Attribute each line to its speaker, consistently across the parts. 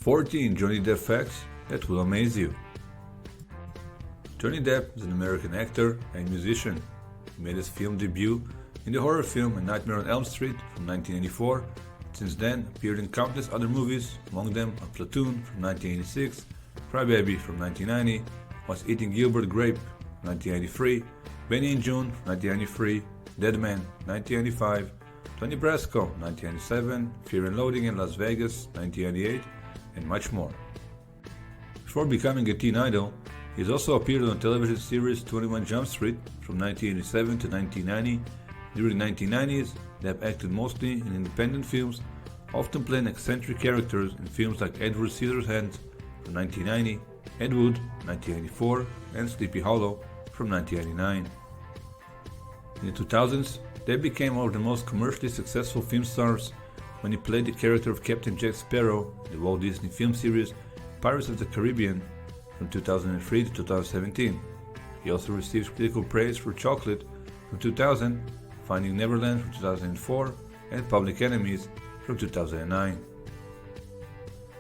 Speaker 1: 14 Johnny Depp facts that will amaze you. Johnny Depp is an American actor and musician. He made his film debut in the horror film A Nightmare on Elm Street from 1984. Since then, appeared in countless other movies, among them A Platoon from 1986, Crybaby from 1990, Was Eating Gilbert Grape from 1983, Benny and June from 1993, Dead Man 1995, Tony Brasco 1997, Fear and Loathing in Las Vegas 1998, and much more. Before becoming a teen idol, he has also appeared on the television series 21 Jump Street from 1987 to 1990. During the 1990s, Depp acted mostly in independent films, often playing eccentric characters in films like Edward Scissorhands from 1990, Ed Wood 1984, and Sleepy Hollow from 1999. In the 2000s, Depp became one of the most commercially successful film stars when he played the character of Captain Jack Sparrow in the Walt Disney film series Pirates of the Caribbean from 2003 to 2017. He also received critical praise for Chocolate from 2000, Finding Neverland from 2004, and Public Enemies from 2009.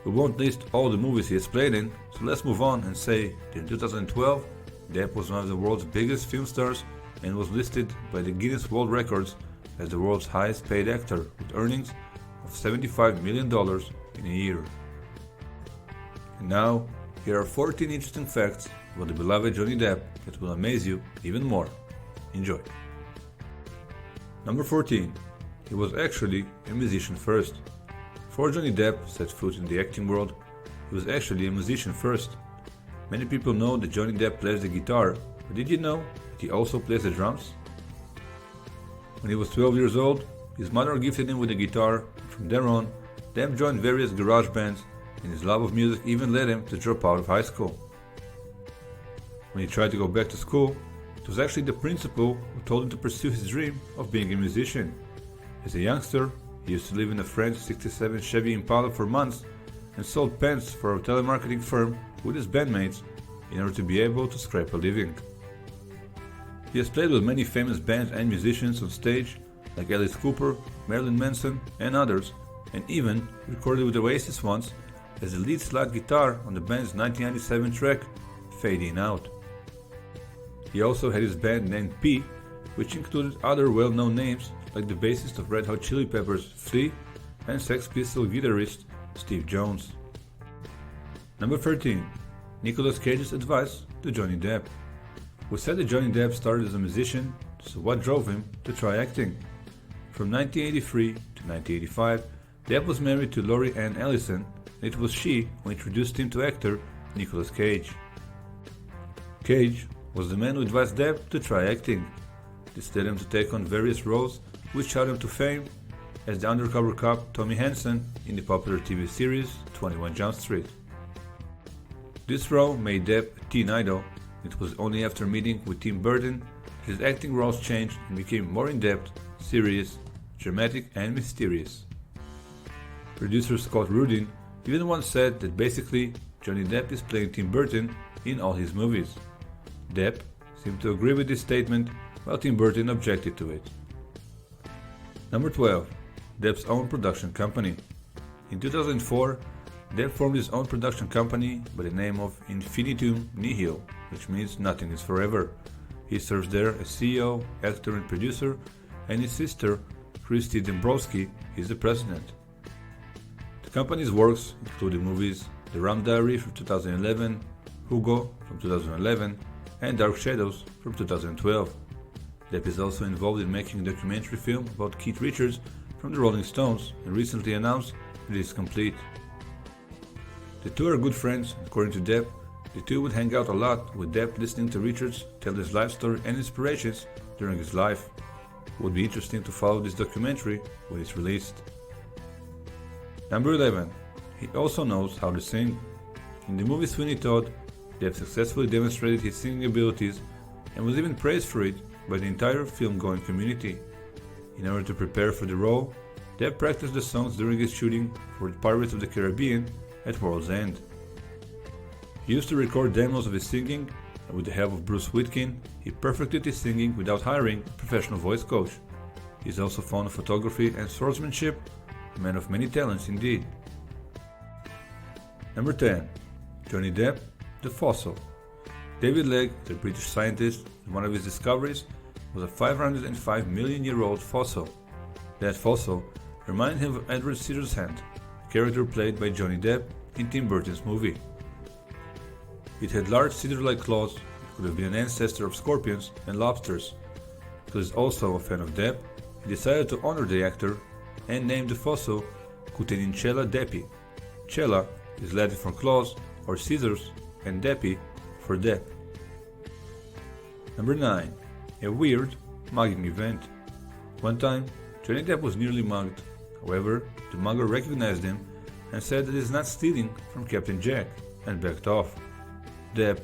Speaker 1: We won't list all the movies he has played in, so let's move on and say that in 2012, Depp was one of the world's biggest film stars and was listed by the Guinness World Records as the world's highest paid actor with earnings of $75 million in a year. And now, here are 14 interesting facts about the beloved Johnny Depp that will amaze you even more. Enjoy. Number 14. He was actually a musician first. Before Johnny Depp set foot in the acting world, he was actually a musician first. Many people know that Johnny Depp plays the guitar, but did you know that he also plays the drums? When he was 12 years old, his mother gifted him with a guitar. From there on, Depp joined various garage bands, and his love of music even led him to drop out of high school. When he tried to go back to school, it was actually the principal who told him to pursue his dream of being a musician. As a youngster, he used to live in a French '67 Chevy Impala for months and sold pens for a telemarketing firm with his bandmates in order to be able to scrape a living. He has played with many famous bands and musicians on stage, like Alice Cooper, Marilyn Manson, and others, and even recorded with Oasis once as the lead slide guitar on the band's 1997 track, Fading Out. He also had his band named P, which included other well-known names like the bassist of Red Hot Chili Peppers, Flea, and Sex Pistols guitarist, Steve Jones. Number 13. Nicolas Cage's advice to Johnny Depp. We said that Johnny Depp started as a musician, so what drove him to try acting? From 1983 to 1985, Depp was married to Laurie Ann Ellison, and it was she who introduced him to actor Nicolas Cage. Cage was the man who advised Depp to try acting. This led him to take on various roles which shot him to fame as the undercover cop Tommy Hansen in the popular TV series 21 Jump Street. This role made Depp a teen idol. It was only after meeting with Tim Burton that his acting roles changed and became more in-depth, serious, dramatic, and mysterious. Producer Scott Rudin even once said that basically Johnny Depp is playing Tim Burton in all his movies. Depp seemed to agree with this statement, while Tim Burton objected to it. Number 12. Depp's own production company. In 2004, Depp formed his own production company by the name of Infinitum Nihil, which means nothing is forever. He serves there as CEO, actor and producer, and his sister, Christy Dombrowski, is the president. The company's works include the movies The Rum Diary from 2011, Hugo from 2011, and Dark Shadows from 2012. Depp is also involved in making a documentary film about Keith Richards from the Rolling Stones and recently announced that it is complete. The two are good friends, and according to Depp, the two would hang out a lot with Depp listening to Richards tell his life story and inspirations during his life. It would be interesting to follow this documentary when it's released. Number 11. He also knows how to sing. In the movie Sweeney Todd, Depp successfully demonstrated his singing abilities and was even praised for it by the entire film-going community. In order to prepare for the role, Depp practiced the songs during his shooting for Pirates of the Caribbean at World's End. He used to record demos of his singing, and with the help of Bruce Whitkin, he perfected his singing without hiring a professional voice coach. He is also fond of photography and swordsmanship, a man of many talents indeed. Number 10. Johnny Depp, the fossil. David Legg, the British scientist, one of his discoveries was a 505 million year old fossil. That fossil reminded him of Edward Scissorhands, a character played by Johnny Depp in Tim Burton's movie. It had large scissor-like claws, could have been an ancestor of scorpions and lobsters. Because he's also a fan of Depp, he decided to honor the actor and named the fossil Cutenincella Deppi. Cella is Latin for claws or scissors, and Deppi for Depp. Number 9. A weird mugging event. One time, Johnny Depp was nearly mugged. However, the mugger recognized him and said that he's not stealing from Captain Jack, and backed off. Depp,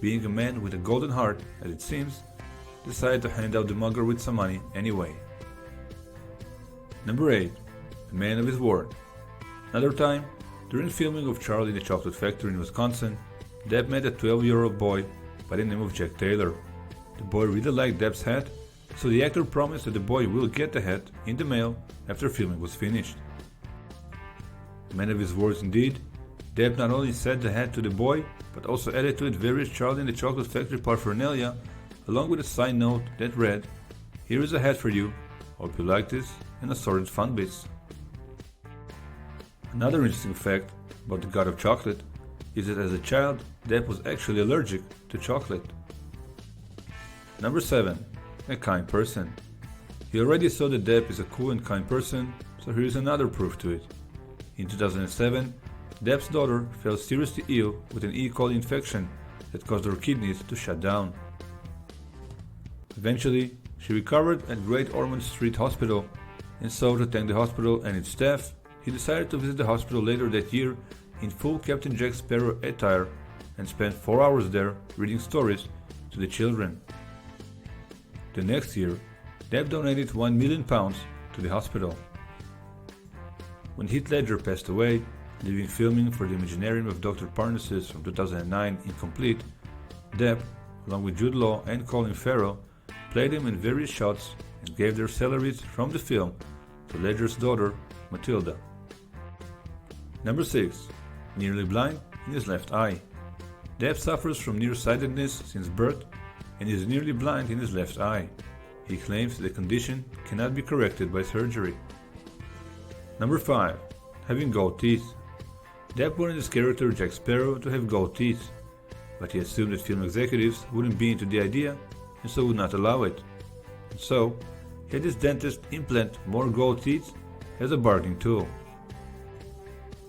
Speaker 1: being a man with a golden heart, as it seems, decided to hand out the mugger with some money anyway. Number 8. A man of his word. Another time, during filming of Charlie and the Chocolate Factory in Wisconsin, Depp met a 12-year-old boy by the name of Jack Taylor. The boy really liked Depp's hat, so the actor promised that the boy will get the hat in the mail after filming was finished. A man of his words indeed, Depp not only sent the hat to the boy, but also added to it various Charlie and the Chocolate Factory paraphernalia, along with a side note that read, "Here is a hat for you, hope you like this," and assorted fun bits. Another interesting fact about the god of chocolate is that as a child, Depp was actually allergic to chocolate. Number 7. A kind person. You already saw that Depp is a cool and kind person, so here is another proof to it. In 2007, Depp's daughter fell seriously ill with an E. coli infection that caused her kidneys to shut down. Eventually, she recovered at Great Ormond Street Hospital, and so to thank the hospital and its staff, he decided to visit the hospital later that year in full Captain Jack Sparrow attire and spent 4 hours there reading stories to the children. The next year, Depp donated £1 million to the hospital. When Heath Ledger passed away, leaving filming for The Imaginarium of Dr. Parnassus from 2009 incomplete, Depp, along with Jude Law and Colin Farrell, played him in various shots and gave their salaries from the film to Ledger's daughter, Matilda. Number 6. Nearly blind in his left eye. Depp suffers from nearsightedness since birth and is nearly blind in his left eye. He claims the condition cannot be corrected by surgery. Number 5. Having gold teeth. Depp wanted his character Jack Sparrow to have gold teeth, but he assumed that film executives wouldn't be into the idea and so would not allow it. And so, he had his dentist implant more gold teeth as a bargaining tool.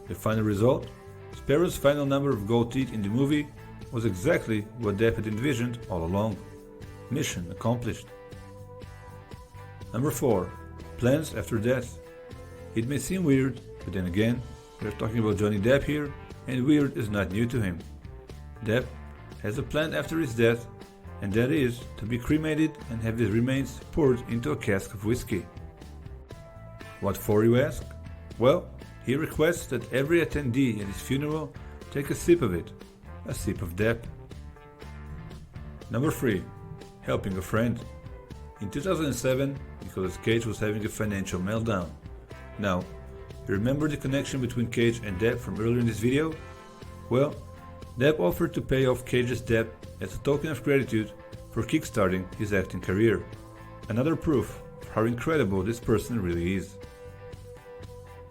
Speaker 1: The final result? Sparrow's final number of gold teeth in the movie was exactly what Depp had envisioned all along. Mission accomplished. Number 4. Plans after death. It may seem weird, but then again, we are talking about Johnny Depp here, and weird is not new to him. Depp has a plan after his death, and that is to be cremated and have his remains poured into a cask of whiskey. What for, you ask? Well, he requests that every attendee at his funeral take a sip of it, a sip of Depp. Number 3. Helping a friend. In 2007, Nicolas Cage was having a financial meltdown. Now, you remember the connection between Cage and Depp from earlier in this video? Well, Depp offered to pay off Cage's debt as a token of gratitude for kickstarting his acting career. Another proof of how incredible this person really is.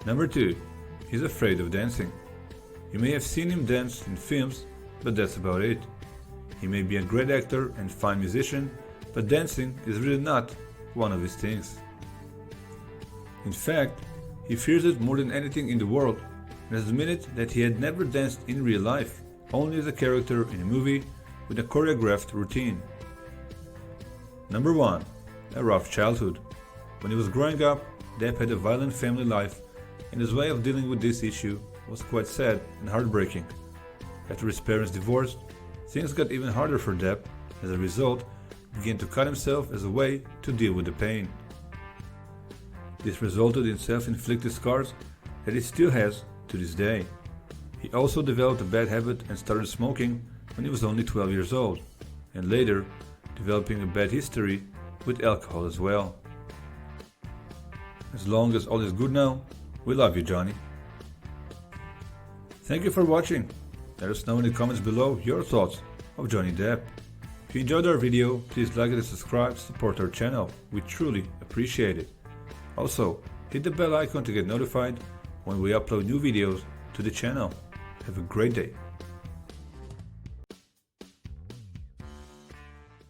Speaker 1: Number 2. He's afraid of dancing. You may have seen him dance in films, but that's about it. He may be a great actor and fine musician, but dancing is really not one of his things. In fact, he fears it more than anything in the world and has admitted that he had never danced in real life, only as a character in a movie with a choreographed routine. Number 1. A rough childhood. When he was growing up, Depp had a violent family life, and his way of dealing with this issue was quite sad and heartbreaking. After his parents divorced, things got even harder for Depp. As a result, he began to cut himself as a way to deal with the pain. This resulted in self-inflicted scars that he still has to this day. He also developed a bad habit and started smoking when he was only 12 years old, and later developing a bad history with alcohol as well. As long as all is good now, we love you, Johnny. Thank you for watching. Let us know in the comments below your thoughts of Johnny Depp. If you enjoyed our video, please like it and subscribe to support our channel. We truly appreciate it. Also, hit the bell icon to get notified when we upload new videos to the channel. Have a great day.